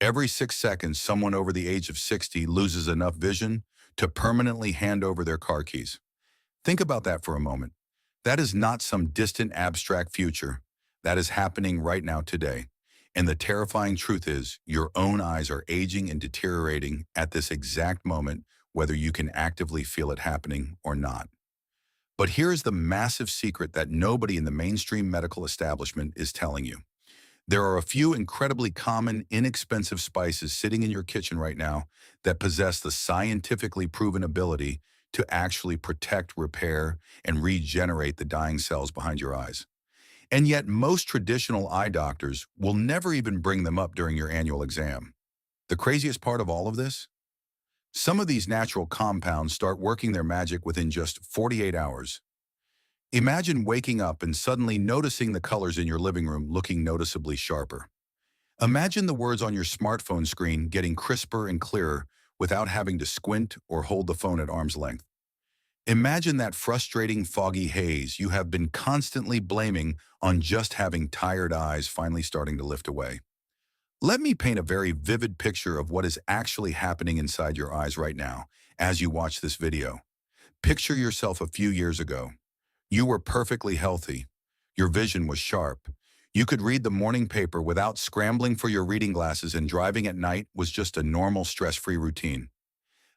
Every 6 seconds, someone over the age of 60 loses enough vision to permanently hand over their car keys. Think about that for a moment. That is not some distant abstract future. That is happening right now today. And the terrifying truth is, your own eyes are aging and deteriorating at this exact moment, whether you can actively feel it happening or not. But here is the massive secret that nobody in the mainstream medical establishment is telling you. There are a few incredibly common, inexpensive spices sitting in your kitchen right now that possess the scientifically proven ability to actually protect, repair, and regenerate the dying cells behind your eyes. And yet most traditional eye doctors will never even bring them up during your annual exam. The craziest part of all of this? Some of these natural compounds start working their magic within just 48 hours. Imagine waking up and suddenly noticing the colors in your living room looking noticeably sharper. Imagine the words on your smartphone screen getting crisper and clearer without having to squint or hold the phone at arm's length. Imagine that frustrating foggy haze you have been constantly blaming on just having tired eyes finally starting to lift away. Let me paint a very vivid picture of what is actually happening inside your eyes right now as you watch this video. Picture yourself a few years ago. You were perfectly healthy. Your vision was sharp. You could read the morning paper without scrambling for your reading glasses, and driving at night was just a normal stress-free routine.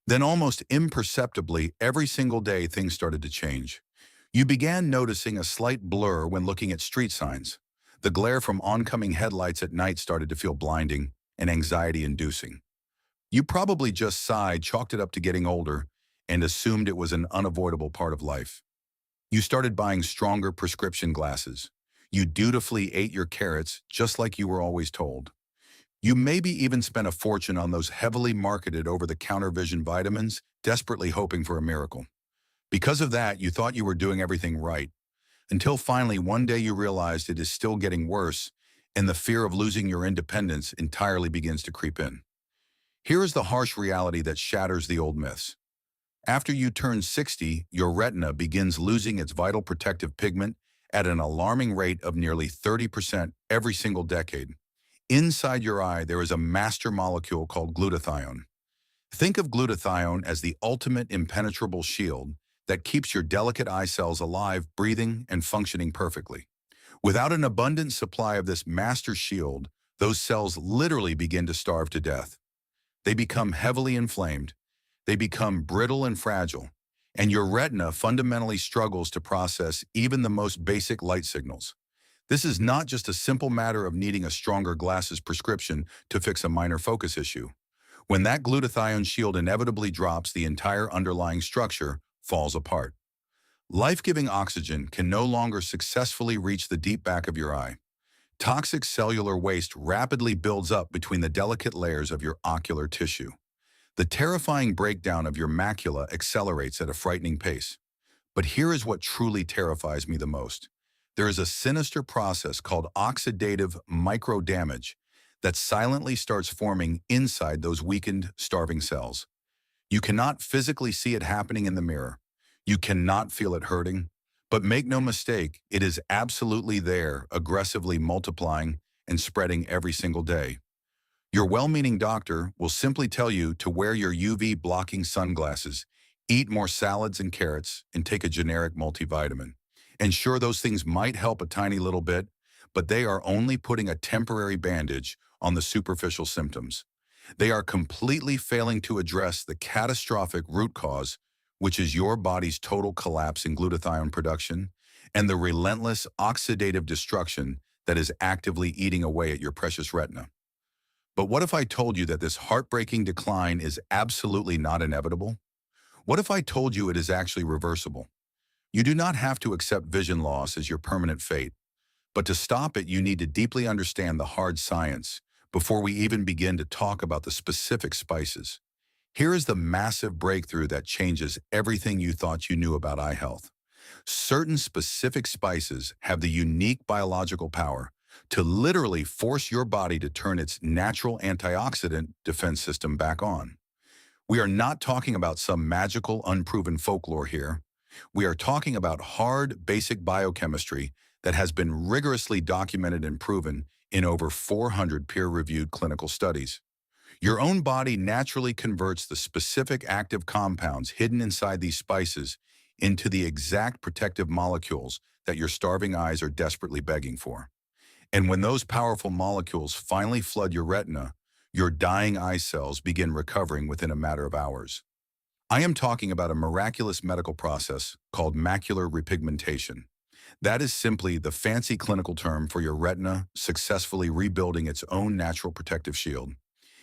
Then almost imperceptibly, every single day things started to change. You began noticing a slight blur when looking at street signs. The glare from oncoming headlights at night started to feel blinding and anxiety-inducing. You probably just sighed, chalked it up to getting older, and assumed it was an unavoidable part of life. You started buying stronger prescription glasses. You dutifully ate your carrots just like you were always told. You maybe even spent a fortune on those heavily marketed over-the-counter vision vitamins, desperately hoping for a miracle. Because of that, you thought you were doing everything right, until finally one day you realized it is still getting worse, and the fear of losing your independence entirely begins to creep in. Here is the harsh reality that shatters the old myths. After you turn 60, your retina begins losing its vital protective pigment at an alarming rate of nearly 30% every single decade. Inside your eye, there is a master molecule called glutathione. Think of glutathione as the ultimate impenetrable shield that keeps your delicate eye cells alive, breathing, and functioning perfectly. Without an abundant supply of this master shield, those cells literally begin to starve to death. They become heavily inflamed. They become brittle and fragile, and your retina fundamentally struggles to process even the most basic light signals. This is not just a simple matter of needing a stronger glasses prescription to fix a minor focus issue. When that glutathione shield inevitably drops, the entire underlying structure falls apart. Life-giving oxygen can no longer successfully reach the deep back of your eye. Toxic cellular waste rapidly builds up between the delicate layers of your ocular tissue. The terrifying breakdown of your macula accelerates at a frightening pace. But here is what truly terrifies me the most. There is a sinister process called oxidative microdamage that silently starts forming inside those weakened, starving cells. You cannot physically see it happening in the mirror. You cannot feel it hurting. But make no mistake, it is absolutely there, aggressively multiplying and spreading every single day. Your well-meaning doctor will simply tell you to wear your UV-blocking sunglasses, eat more salads and carrots, and take a generic multivitamin. And sure, those things might help a tiny little bit, but they are only putting a temporary bandage on the superficial symptoms. They are completely failing to address the catastrophic root cause, which is your body's total collapse in glutathione production and the relentless oxidative destruction that is actively eating away at your precious retina. But what if I told you that this heartbreaking decline is absolutely not inevitable? What if I told you it is actually reversible? You do not have to accept vision loss as your permanent fate, but to stop it, you need to deeply understand the hard science before we even begin to talk about the specific spices. Here is the massive breakthrough that changes everything you thought you knew about eye health. Certain specific spices have the unique biological power to literally force your body to turn its natural antioxidant defense system back on. We are not talking about some magical, unproven folklore here. We are talking about hard, basic biochemistry that has been rigorously documented and proven in over 400 peer-reviewed clinical studies. Your own body naturally converts the specific active compounds hidden inside these spices into the exact protective molecules that your starving eyes are desperately begging for. And when those powerful molecules finally flood your retina, your dying eye cells begin recovering within a matter of hours. I am talking about a miraculous medical process called macular repigmentation. That is simply the fancy clinical term for your retina successfully rebuilding its own natural protective shield.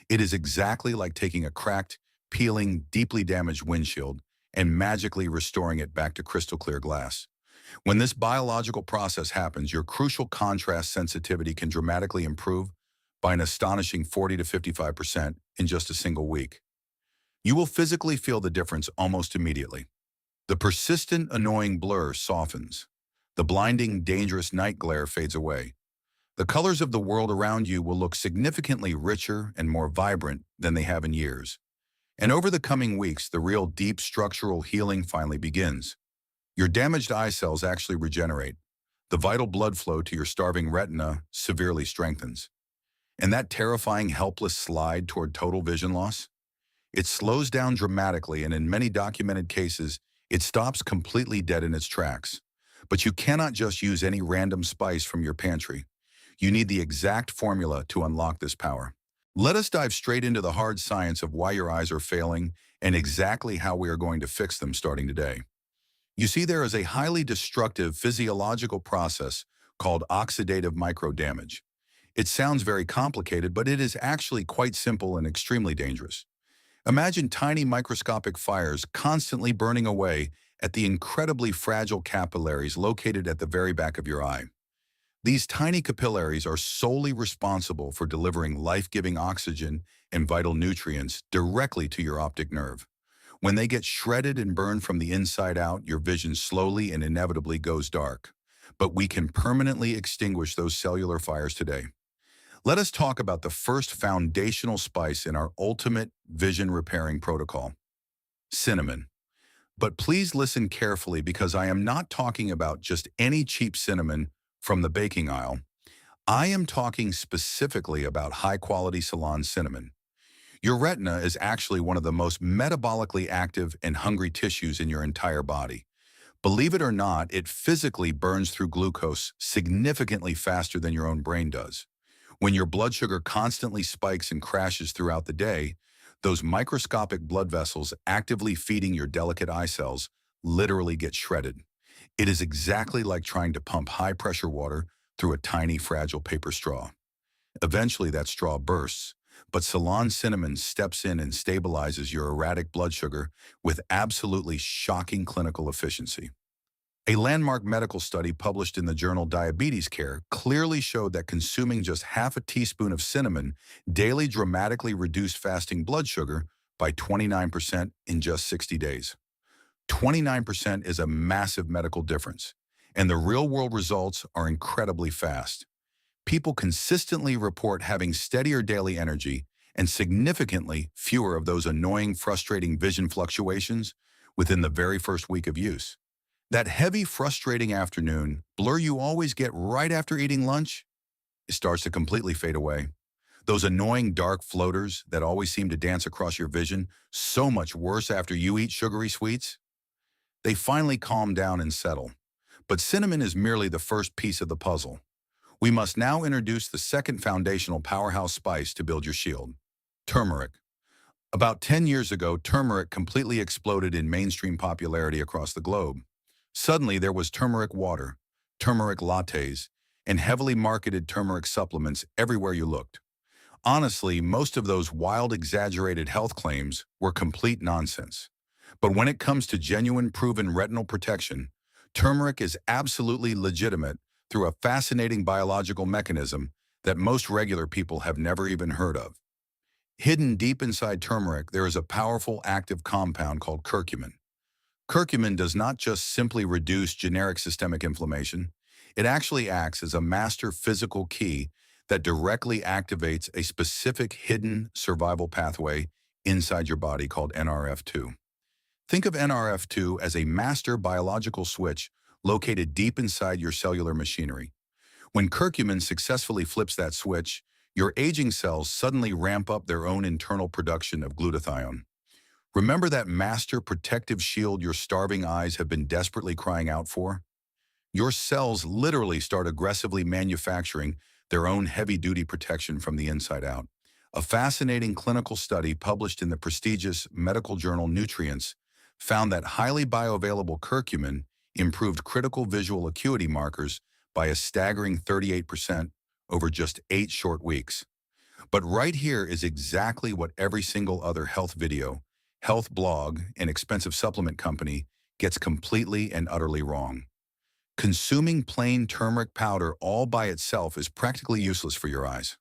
It is exactly like taking a cracked, peeling, deeply damaged windshield and magically restoring it back to crystal clear glass. When this biological process happens, your crucial contrast sensitivity can dramatically improve by an astonishing 40 to 55% in just a single week. You will physically feel the difference almost immediately. The persistent, annoying blur softens. The blinding, dangerous night glare fades away. The colors of the world around you will look significantly richer and more vibrant than they have in years. And over the coming weeks, the real deep structural healing finally begins. Your damaged eye cells actually regenerate. The vital blood flow to your starving retina severely strengthens. And that terrifying, helpless slide toward total vision loss? It slows down dramatically, and in many documented cases, it stops completely dead in its tracks. But you cannot just use any random spice from your pantry. You need the exact formula to unlock this power. Let us dive straight into the hard science of why your eyes are failing and exactly how we are going to fix them starting today. You see, there is a highly destructive physiological process called oxidative microdamage. It sounds very complicated, but it is actually quite simple and extremely dangerous. Imagine tiny microscopic fires constantly burning away at the incredibly fragile capillaries located at the very back of your eye. These tiny capillaries are solely responsible for delivering life-giving oxygen and vital nutrients directly to your optic nerve. When they get shredded and burned from the inside out, your vision slowly and inevitably goes dark. But we can permanently extinguish those cellular fires today. Let us talk about the first foundational spice in our ultimate vision repairing protocol: cinnamon. But please listen carefully, because I am not talking about just any cheap cinnamon from the baking aisle. I am talking specifically about high-quality Ceylon cinnamon. Your retina is actually one of the most metabolically active and hungry tissues in your entire body. Believe it or not, it physically burns through glucose significantly faster than your own brain does. When your blood sugar constantly spikes and crashes throughout the day, those microscopic blood vessels actively feeding your delicate eye cells literally get shredded. It is exactly like trying to pump high-pressure water through a tiny, fragile paper straw. Eventually, that straw bursts, but Ceylon cinnamon steps in and stabilizes your erratic blood sugar with absolutely shocking clinical efficiency. A landmark medical study published in the journal Diabetes Care clearly showed that consuming just half a teaspoon of cinnamon daily dramatically reduced fasting blood sugar by 29% in just 60 days. 29% is a massive medical difference, and the real-world results are incredibly fast. People consistently report having steadier daily energy and significantly fewer of those annoying, frustrating vision fluctuations within the very first week of use. That heavy, frustrating afternoon blur you always get right after eating lunch, it starts to completely fade away. Those annoying dark floaters that always seem to dance across your vision so much worse after you eat sugary sweets, they finally calm down and settle. But cinnamon is merely the first piece of the puzzle. We must now introduce the second foundational powerhouse spice to build your shield: turmeric. About 10 years ago, turmeric completely exploded in mainstream popularity across the globe. Suddenly, there was turmeric water, turmeric lattes, and heavily marketed turmeric supplements everywhere you looked. Honestly, most of those wild, exaggerated health claims were complete nonsense. But when it comes to genuine, proven retinal protection, turmeric is absolutely legitimate through a fascinating biological mechanism that most regular people have never even heard of. Hidden deep inside turmeric, there is a powerful active compound called curcumin. Curcumin does not just simply reduce generic systemic inflammation. It actually acts as a master physical key that directly activates a specific hidden survival pathway inside your body called NRF2. Think of NRF2 as a master biological switch located deep inside your cellular machinery. When curcumin successfully flips that switch, Your aging cells suddenly ramp up their own internal production of glutathione. Remember that master protective shield your starving eyes have been desperately crying out for? Your cells literally start aggressively manufacturing their own heavy-duty protection from the inside out. A fascinating clinical study published in the prestigious medical journal Nutrients found that highly bioavailable curcumin improved critical visual acuity markers by a staggering 38% over just 8 short weeks. But right here is exactly what every single other health video, health blog, and expensive supplement company gets completely and utterly wrong. Consuming plain turmeric powder all by itself is practically useless for your eyes.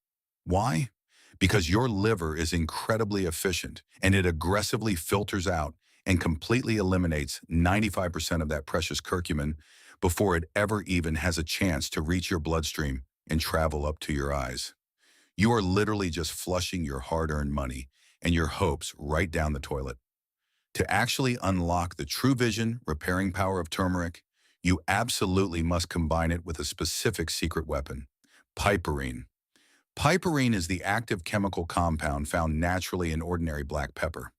Why? Because your liver is incredibly efficient and it aggressively filters out and completely eliminates 95% of that precious curcumin before it ever even has a chance to reach your bloodstream and travel up to your eyes. You are literally just flushing your hard-earned money and your hopes right down the toilet. To actually unlock the true vision, repairing power of turmeric, you absolutely must combine it with a specific secret weapon, piperine. Piperine is the active chemical compound found naturally in ordinary black pepper.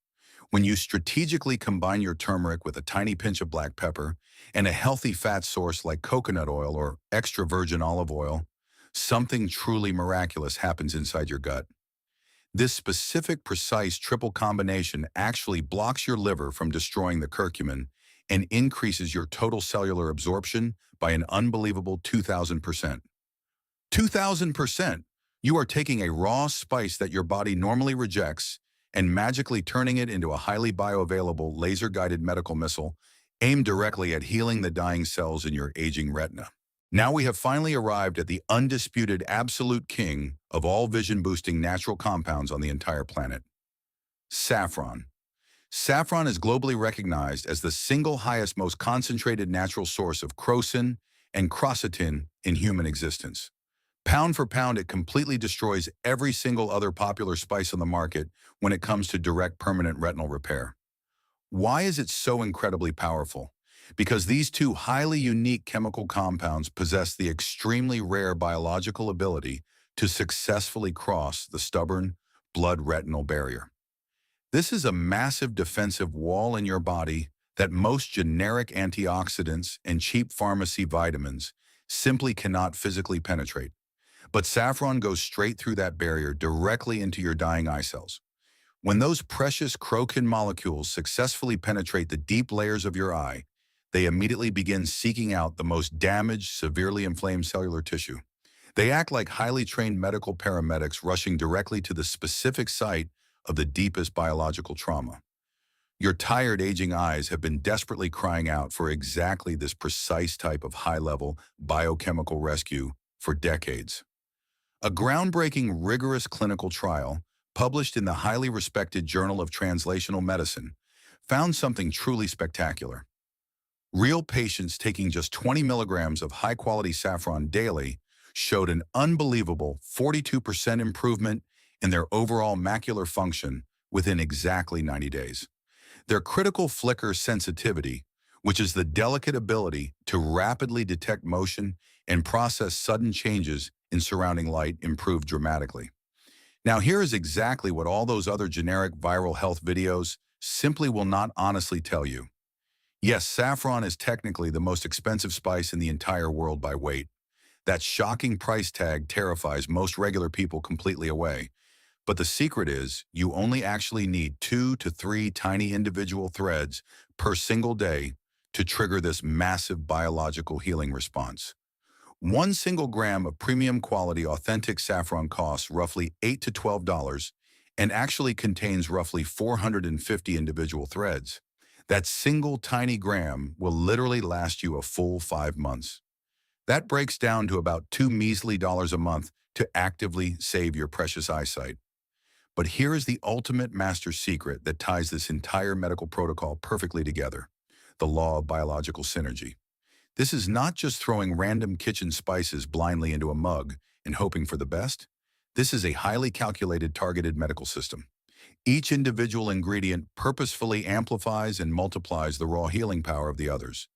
When you strategically combine your turmeric with a tiny pinch of black pepper and a healthy fat source like coconut oil or extra virgin olive oil, something truly miraculous happens inside your gut. This specific, precise triple combination actually blocks your liver from destroying the curcumin and increases your total cellular absorption by an unbelievable 2,000%. 2,000%! You are taking a raw spice that your body normally rejects and magically turning it into a highly bioavailable laser-guided medical missile aimed directly at healing the dying cells in your aging retina. Now we have finally arrived at the undisputed absolute king of all vision-boosting natural compounds on the entire planet, saffron. Saffron is globally recognized as the single highest, most concentrated natural source of crocin and quercetin in human existence. Pound for pound, it completely destroys every single other popular spice on the market when it comes to direct permanent retinal repair. Why is it so incredibly powerful? Because these two highly unique chemical compounds possess the extremely rare biological ability to successfully cross the stubborn blood-retinal barrier. This is a massive defensive wall in your body that most generic antioxidants and cheap pharmacy vitamins simply cannot physically penetrate. But saffron goes straight through that barrier directly into your dying eye cells. When those precious crocin molecules successfully penetrate the deep layers of your eye, they immediately begin seeking out the most damaged, severely inflamed cellular tissue. They act like highly trained medical paramedics rushing directly to the specific site of the deepest biological trauma. Your tired, aging eyes have been desperately crying out for exactly this precise type of high-level biochemical rescue for decades. A groundbreaking, rigorous clinical trial, published in the highly respected Journal of Translational Medicine, found something truly spectacular. Real patients taking just 20 milligrams of high-quality saffron daily showed an unbelievable 42% improvement in their overall macular function within exactly 90 days. Their critical flicker sensitivity, which is the delicate ability to rapidly detect motion and process sudden changes in surrounding light, improved dramatically. Now, here is exactly what all those other generic viral health videos simply will not honestly tell you. Yes, saffron is technically the most expensive spice in the entire world by weight. That shocking price tag terrifies most regular people completely away. But the secret is, you only actually need 2 to 3 tiny individual threads per single day to trigger this massive biological healing response. 1 single gram of premium quality authentic saffron costs roughly $8 to $12 and actually contains roughly 450 individual threads. That single tiny gram will literally last you a full 5 months. That breaks down to about $2 measly a month to actively save your precious eyesight. But here is the ultimate master secret that ties this entire medical protocol perfectly together: the law of biological synergy. This is not just throwing random kitchen spices blindly into a mug and hoping for the best. This is a highly calculated, targeted medical system. Each individual ingredient purposefully amplifies and multiplies the raw healing power of the others.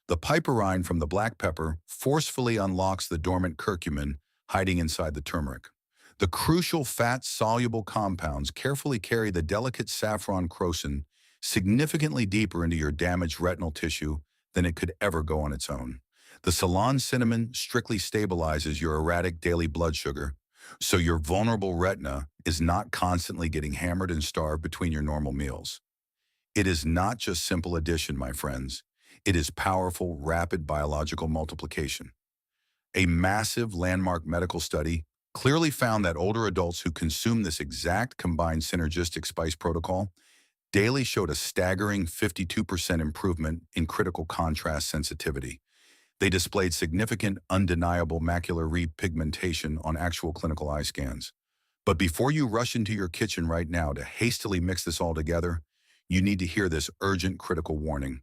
The piperine from the black pepper forcefully unlocks the dormant curcumin hiding inside the turmeric. The crucial fat-soluble compounds carefully carry the delicate saffron crocin significantly deeper into your damaged retinal tissue than it could ever go on its own. The Ceylon cinnamon strictly stabilizes your erratic daily blood sugar, so your vulnerable retina is not constantly getting hammered and starved between your normal meals. It is not just simple addition, my friends. It is powerful, rapid biological multiplication. A massive landmark medical study clearly found that older adults who consume this exact combined synergistic spice protocol daily showed a staggering 52% improvement in critical contrast sensitivity. They displayed significant, undeniable macular repigmentation on actual clinical eye scans. But before you rush into your kitchen right now to hastily mix this all together, you need to hear this urgent critical warning.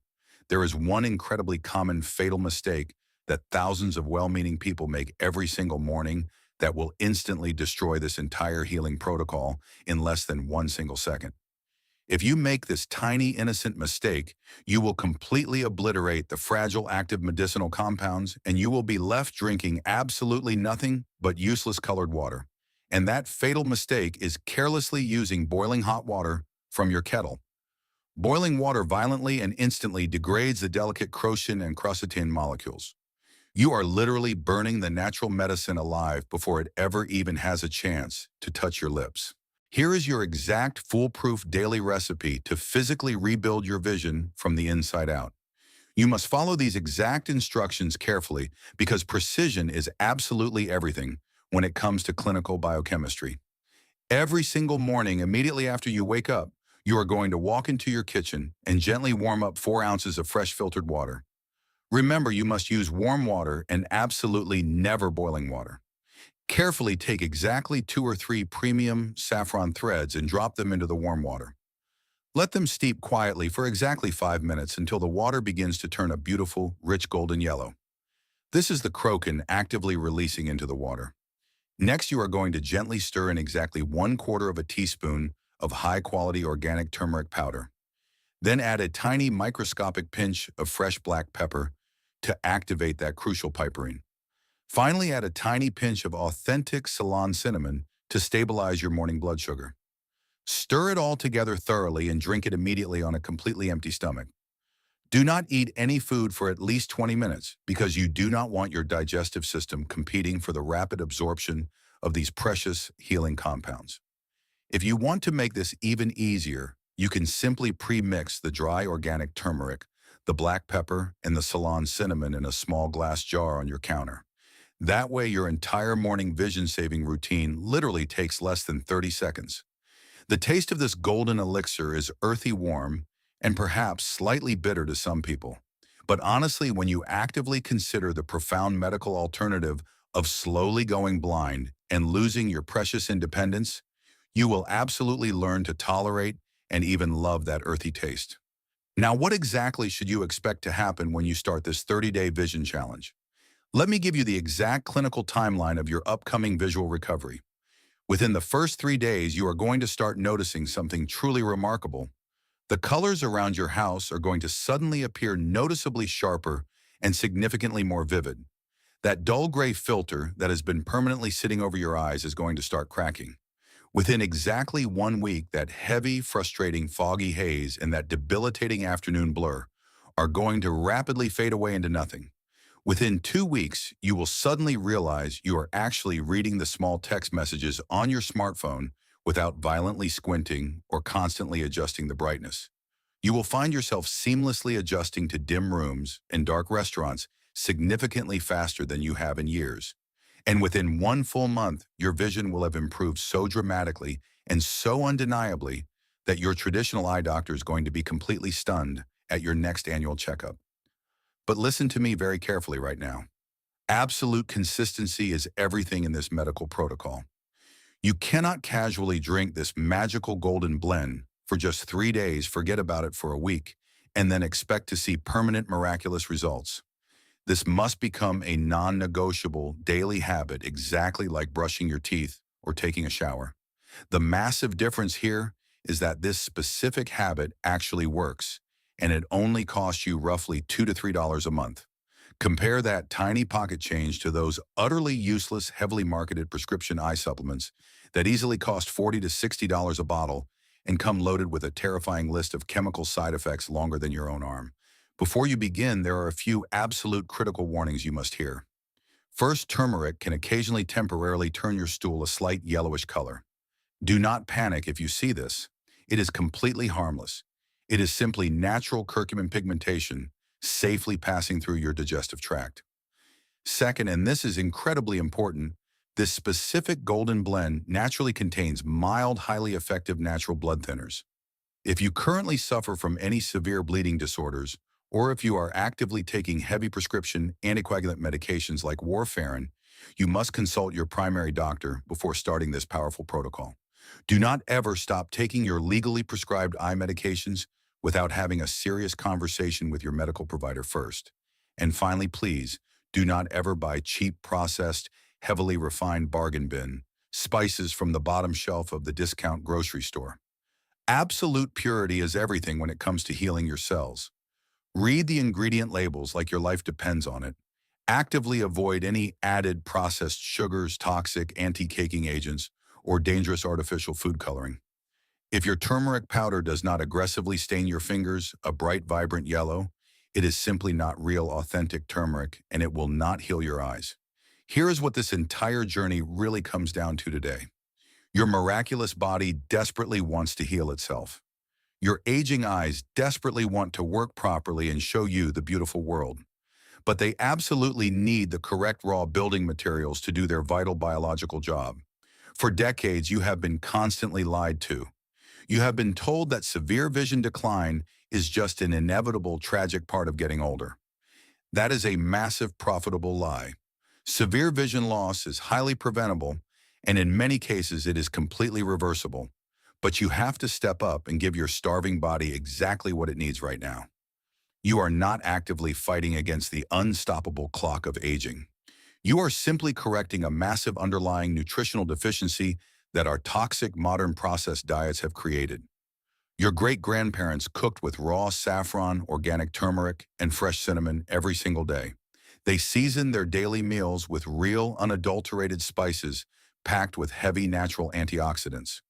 There is one incredibly common fatal mistake that thousands of well-meaning people make every single morning that will instantly destroy this entire healing protocol in less than 1 single second. If you make this tiny innocent mistake, you will completely obliterate the fragile active medicinal compounds and you will be left drinking absolutely nothing but useless colored water. And that fatal mistake is carelessly using boiling hot water from your kettle. Boiling water violently and instantly degrades the delicate crocin and quercetin molecules. You are literally burning the natural medicine alive before it ever even has a chance to touch your lips. Here is your exact foolproof daily recipe to physically rebuild your vision from the inside out. You must follow these exact instructions carefully because precision is absolutely everything when it comes to clinical biochemistry. Every single morning immediately after you wake up, you are going to walk into your kitchen and gently warm up 4 ounces of fresh filtered water. Remember, you must use warm water and absolutely never boiling water. Carefully take exactly 2 or 3 premium saffron threads and drop them into the warm water. Let them steep quietly for exactly 5 minutes until the water begins to turn a beautiful, rich golden yellow. This is the crocin actively releasing into the water. Next, you are going to gently stir in exactly 1/4 of a teaspoon of high-quality organic turmeric powder. Then add a tiny microscopic pinch of fresh black pepper to activate that crucial piperine. Finally, add a tiny pinch of authentic Ceylon cinnamon to stabilize your morning blood sugar. Stir it all together thoroughly and drink it immediately on a completely empty stomach. Do not eat any food for at least 20 minutes because you do not want your digestive system competing for the rapid absorption of these precious healing compounds. If you want to make this even easier, you can simply pre-mix the dry organic turmeric, the black pepper, and the Ceylon cinnamon in a small glass jar on your counter. That way, your entire morning vision-saving routine literally takes less than 30 seconds. The taste of this golden elixir is earthy warm and perhaps slightly bitter to some people. But honestly, when you actively consider the profound medical alternative of slowly going blind and losing your precious independence, you will absolutely learn to tolerate and even love that earthy taste. Now, what exactly should you expect to happen when you start this 30-day vision challenge? Let me give you the exact clinical timeline of your upcoming visual recovery. Within the first 3 days, you are going to start noticing something truly remarkable. The colors around your house are going to suddenly appear noticeably sharper and significantly more vivid. That dull gray filter that has been permanently sitting over your eyes is going to start cracking. Within exactly 1 week, that heavy, frustrating, foggy haze and that debilitating afternoon blur are going to rapidly fade away into nothing. Within 2 weeks, you will suddenly realize you are actually reading the small text messages on your smartphone without violently squinting or constantly adjusting the brightness. You will find yourself seamlessly adjusting to dim rooms and dark restaurants significantly faster than you have in years. And within 1 full month, your vision will have improved so dramatically and so undeniably that your traditional eye doctor is going to be completely stunned at your next annual checkup. But listen to me very carefully right now. Absolute consistency is everything in this medical protocol. You cannot casually drink this magical golden blend for just 3 days, forget about it for a week, and then expect to see permanent miraculous results. This must become a non-negotiable daily habit, exactly like brushing your teeth or taking a shower. The massive difference here is that this specific habit actually works, and it only costs you roughly $2 to $3 a month. Compare that tiny pocket change to those utterly useless, heavily marketed prescription eye supplements that easily cost $40 to $60 a bottle and come loaded with a terrifying list of chemical side effects longer than your own arm. Before you begin, there are a few absolute critical warnings you must hear. First, turmeric can occasionally temporarily turn your stool a slight yellowish color. Do not panic if you see this. It is completely harmless. It is simply natural curcumin pigmentation safely passing through your digestive tract. Second, and this is incredibly important, this specific golden blend naturally contains mild, highly effective natural blood thinners. If you currently suffer from any severe bleeding disorders, or if you are actively taking heavy prescription anticoagulant medications like warfarin, you must consult your primary doctor before starting this powerful protocol. Do not ever stop taking your legally prescribed eye medications without having a serious conversation with your medical provider first. And finally, please, do not ever buy cheap, processed, heavily refined bargain bin spices from the bottom shelf of the discount grocery store. Absolute purity is everything when it comes to healing your cells. Read the ingredient labels like your life depends on it. Actively avoid any added processed sugars, toxic anti-caking agents, or dangerous artificial food coloring. If your turmeric powder does not aggressively stain your fingers a bright, vibrant yellow, it is simply not real, authentic turmeric, and it will not heal your eyes. Here is what this entire journey really comes down to today. Your miraculous body desperately wants to heal itself. Your aging eyes desperately want to work properly and show you the beautiful world. But they absolutely need the correct raw building materials to do their vital biological job. For decades, you have been constantly lied to. You have been told that severe vision decline is just an inevitable, tragic part of getting older. That is a massive, profitable lie. Severe vision loss is highly preventable, and in many cases, it is completely reversible. But you have to step up and give your starving body exactly what it needs right now. You are not actively fighting against the unstoppable clock of aging. You are simply correcting a massive underlying nutritional deficiency that our toxic modern processed diets have created. Your great-grandparents cooked with raw saffron, organic turmeric, and fresh cinnamon every single day. They seasoned their daily meals with real, unadulterated spices packed with heavy natural antioxidants.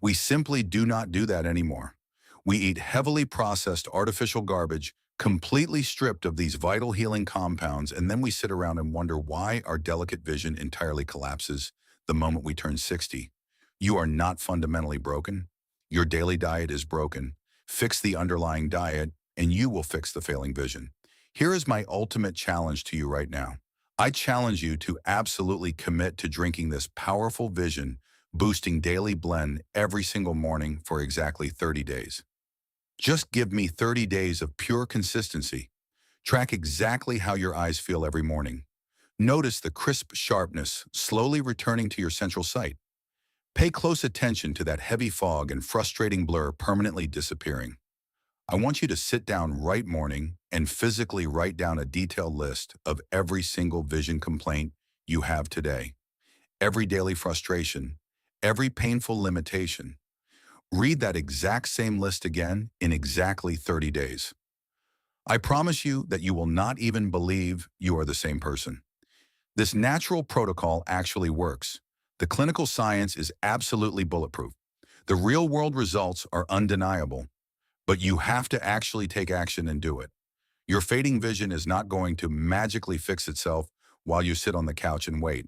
We simply do not do that anymore. We eat heavily processed artificial garbage, completely stripped of these vital healing compounds, and then we sit around and wonder why our delicate vision entirely collapses the moment we turn 60. You are not fundamentally broken. Your daily diet is broken. Fix the underlying diet, and you will fix the failing vision. Here is my ultimate challenge to you right now. I challenge you to absolutely commit to drinking this powerful vision boosting daily blend every single morning for exactly 30 days. Just give me 30 days of pure consistency. Track exactly how your eyes feel every morning. Notice the crisp sharpness slowly returning to your central sight. Pay close attention to that heavy fog and frustrating blur permanently disappearing. I want you to sit down right morning and physically write down a detailed list of every single vision complaint you have today, every daily frustration, every painful limitation. Read that exact same list again in exactly 30 days. I promise you that you will not even believe you are the same person. This natural protocol actually works. The clinical science is absolutely bulletproof. The real-world results are undeniable, but you have to actually take action and do it. Your fading vision is not going to magically fix itself while you sit on the couch and wait.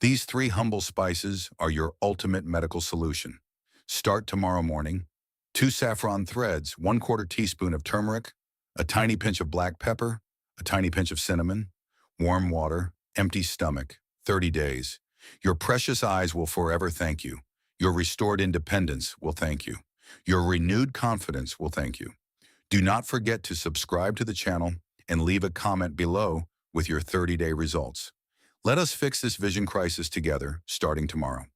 These 3 humble spices are your ultimate medical solution. Start tomorrow morning. 2 saffron threads, 1/4 teaspoon of turmeric, a tiny pinch of black pepper, a tiny pinch of cinnamon, warm water, empty stomach, 30 days. Your precious eyes will forever thank you. Your restored independence will thank you. Your renewed confidence will thank you. Do not forget to subscribe to the channel and leave a comment below with your 30-day results. Let us fix this vision crisis together starting tomorrow.